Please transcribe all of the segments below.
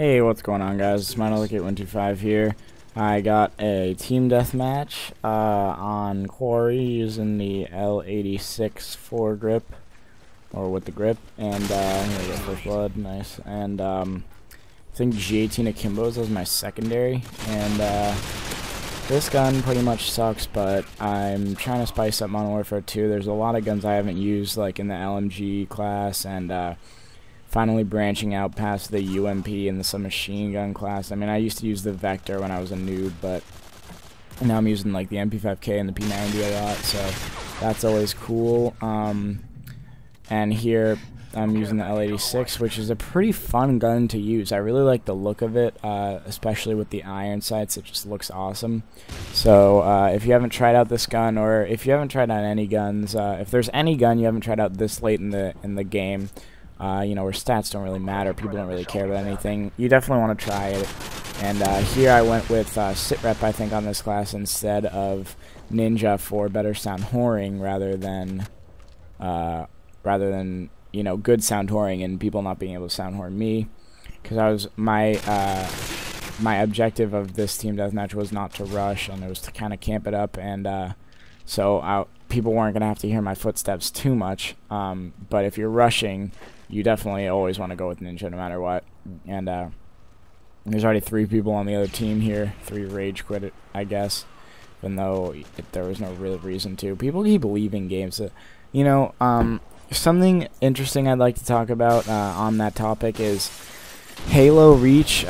Hey, what's going on, guys? It's Mw2 here. I got a team deathmatch on Quarry using the L86 foregrip, or with the grip, and here we go, first blood, nice. And I think G18 Akimbo's as my secondary, and this gun pretty much sucks, but I'm trying to spice up Modern Warfare 2. There's a lot of guns I haven't used, like in the LMG class, and finally branching out past the UMP and the submachine gun class. I mean, I used to use the Vector when I was a noob, but now I'm using like the MP5K and the P90 a lot, so that's always cool. And here I'm using the L86, which is a pretty fun gun to use. I really like the look of it, especially with the iron sights. It just looks awesome. So if you haven't tried out this gun, or if you haven't tried out any guns, if there's any gun you haven't tried out this late in the game, you know, where stats don't really matter, people don't really care about anything, you definitely want to try it. And here I went with sitrep, I think, on this class instead of Ninja for better sound whoring, rather than you know, good sound whoring and people not being able to sound whore me, because my objective of this team deathmatch was not to rush, and it was to kind of camp it up, and so people weren't gonna have to hear my footsteps too much. But if you're rushing, you definitely always want to go with Ninja no matter what. And there's already 3 people on the other team here. 3 rage quit it, I guess, even though there was no real reason to. People keep leaving games. You know, something interesting I'd like to talk about on that topic is Halo Reach,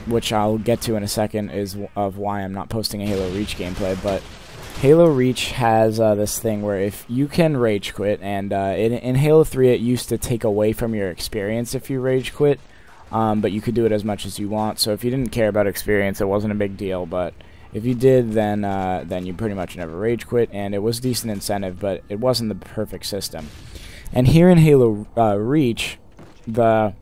which I'll get to in a second, is of why I'm not posting a Halo Reach gameplay. But Halo Reach has this thing where if you can rage quit, and in Halo 3 it used to take away from your experience if you rage quit, but you could do it as much as you want. So if you didn't care about experience, it wasn't a big deal. But if you did, then you pretty much never rage quit, and it was decent incentive, but it wasn't the perfect system. And here in Halo Reach, the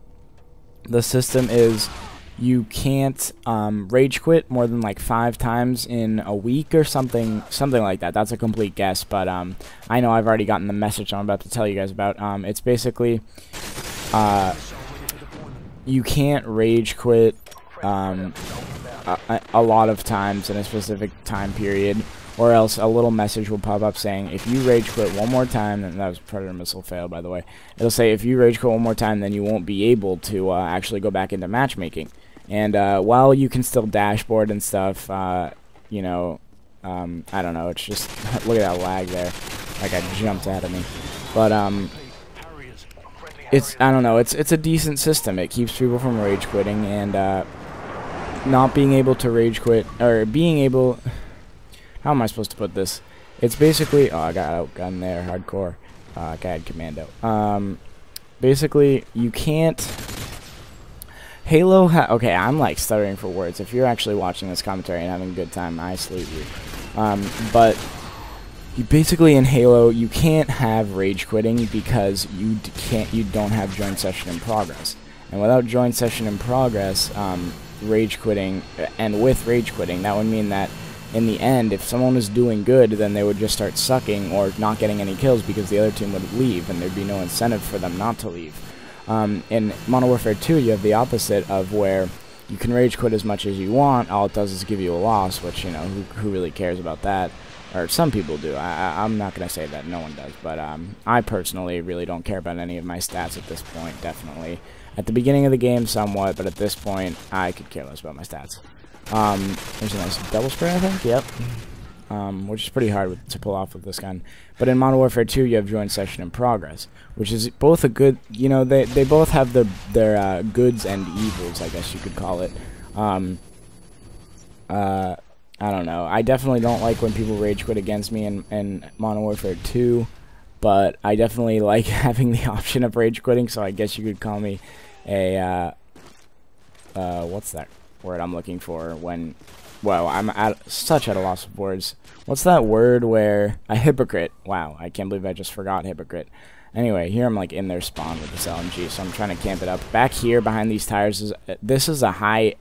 system is you can't rage quit more than like 5 times in a week or something like that. That's a complete guess, but I know I've already gotten the message I'm about to tell you guys about. It's basically you can't rage quit a lot of times in a specific time period, or else a little message will pop up saying if you rage quit one more time, and that was Predator missile fail, by the way. It'll say if you rage quit one more time, then you won't be able to actually go back into matchmaking. And while you can still dashboard and stuff, you know, I don't know, it's just look at that lag there, like I jumped ahead of me. But I don't know, it's a decent system. It keeps people from rage quitting, and not being able to rage quit, or being able, how am I supposed to put this? It's basically, oh, I got outgunned there, hardcore. CAD commando. Basically, you can't. Halo okay, I'm like stuttering for words. If you're actually watching this commentary and having a good time, I salute you. But you basically in Halo, you can't have rage quitting because you don't have join session in progress. And without join session in progress, rage quitting, and with rage quitting, that would mean that in the end, if someone was doing good, then they would just start sucking or not getting any kills because the other team would leave, and there'd be no incentive for them not to leave. In Modern Warfare 2, you have the opposite of where you can rage quit as much as you want. All it does is give you a loss, which, you know, who really cares about that? Or some people do. I'm not going to say that no one does, but I personally really don't care about any of my stats at this point, definitely. At the beginning of the game, somewhat, but at this point, I could care less about my stats. There's a nice double spray, I think, yep. Which is pretty hard to pull off with this gun. But in Modern Warfare 2, you have join session in progress, which is both a good, you know, they both have their goods and evils, I guess you could call it. I don't know. I definitely don't like when people rage quit against me in Modern Warfare 2, but I definitely like having the option of rage quitting, so I guess you could call me a, what's that word I'm looking for when... Well, I'm such at a loss of words. What's that word where... A hypocrite. Wow, I can't believe I just forgot hypocrite. Anyway, here I'm like in their spawn with this LMG, so I'm trying to camp it up. Back here behind these tires, this is a high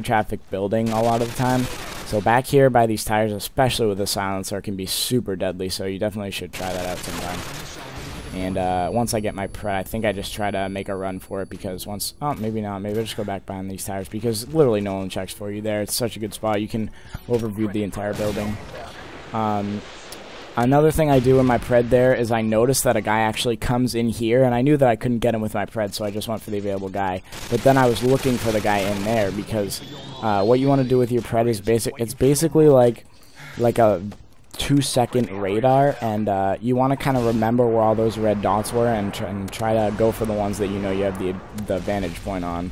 traffic building a lot of the time. So back here by these tires, especially with the silencer, can be super deadly, so you definitely should try that out sometime. And once I get my pred, I think I just try to make a run for it, because once, oh, maybe not, maybe I'll just go back behind these tires, because literally no one checks for you there. It's such a good spot. You can overview the entire building. Another thing I do in my pred there is I notice that a guy actually comes in here, and I knew that I couldn't get him with my pred, so I just went for the available guy. But then I was looking for the guy in there, because what you want to do with your pred is it's basically like a 2-second radar, and you want to kind of remember where all those red dots were, and try to go for the ones that you know you have the vantage point on.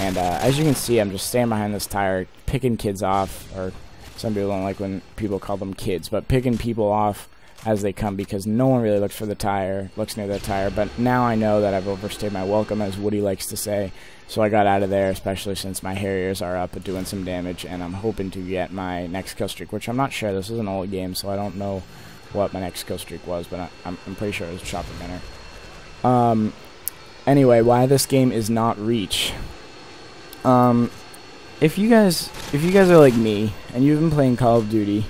And as you can see, I'm just standing behind this tire, picking kids off, or some people don't like when people call them kids, but picking people off as they come, because no one really looks near the tire. But now I know that I've overstayed my welcome, as Woody likes to say, so I got out of there, especially since my Harriers are up at doing some damage, and I'm hoping to get my next kill streak, which I'm not sure. This is an old game, so I don't know what my next kill streak was, but I'm pretty sure it was Chopper Gunner. Anyway, why this game is not Reach. If you guys are like me, and you've been playing Call of Duty,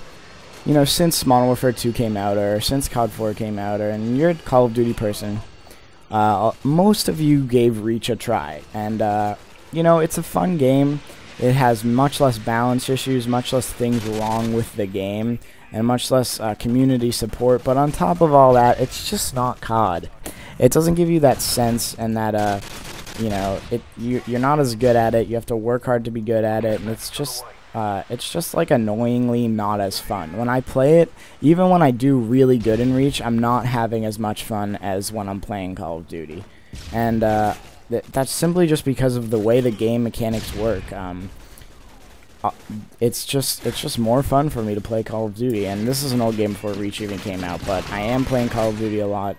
you know, since Modern Warfare 2 came out, or since COD 4 came out, and you're a Call of Duty person, most of you gave Reach a try. And, you know, it's a fun game. It has much less balance issues, much less things wrong with the game, and much less community support. But on top of all that, it's just not COD. It doesn't give you that sense, and that, you know, you're not as good at it. You have to work hard to be good at it, and it's just like annoyingly not as fun. When I play it, even when I do really good in Reach, I'm not having as much fun as when I'm playing Call of Duty. And that's simply just because of the way the game mechanics work. It's just more fun for me to play Call of Duty, and this is an old game before Reach even came out, but I am playing Call of Duty a lot.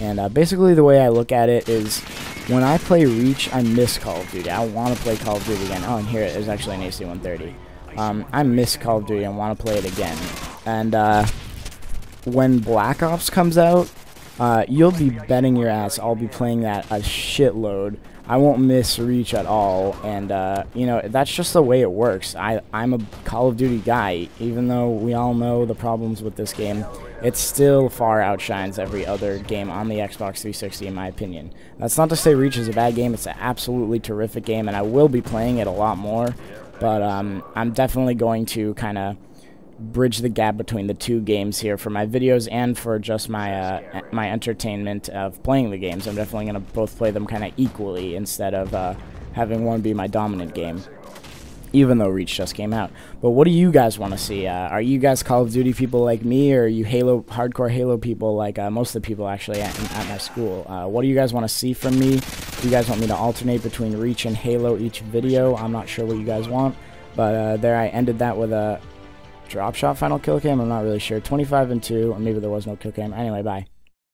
And basically the way I look at it is, when I play Reach, I miss Call of Duty. I want to play Call of Duty again. Oh, and here there's actually an AC-130. I miss Call of Duty and want to play it again. And when Black Ops comes out, you'll be betting your ass I'll be playing that a shitload. I won't miss Reach at all, and you know, that's just the way it works. I'm a Call of Duty guy, even though we all know the problems with this game. It still far outshines every other game on the Xbox 360, in my opinion. That's not to say Reach is a bad game. It's an absolutely terrific game, and I will be playing it a lot more. But I'm definitely going to kind of bridge the gap between the two games here for my videos and for just my my entertainment of playing the games. I'm definitely going to both play them kind of equally, instead of having one be my dominant game, even though Reach just came out. But what do you guys want to see? Are you guys Call of Duty people like me, or are you hardcore Halo people like most of the people actually at my school? What do you guys want to see from me? Do you guys want me to alternate between Reach and Halo each video? I'm not sure what you guys want, but there I ended that with a drop shot final kill cam. I'm not really sure. 25 and 2, or maybe there was no kill cam. Anyway, bye.